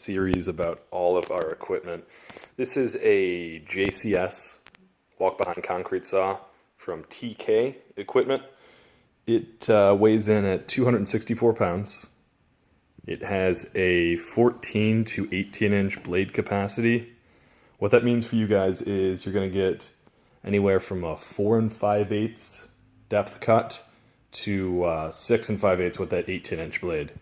series about all of our equipment. This is a JCS Walk Behind Concrete Saw from TK Equipment. It weighs in at 264 pounds. It has a 14 to 18 inch blade capacity. What that means for you guys is you're going to get anywhere from a 4 5/8 depth cut to 6 5/8 with that 18 inch blade.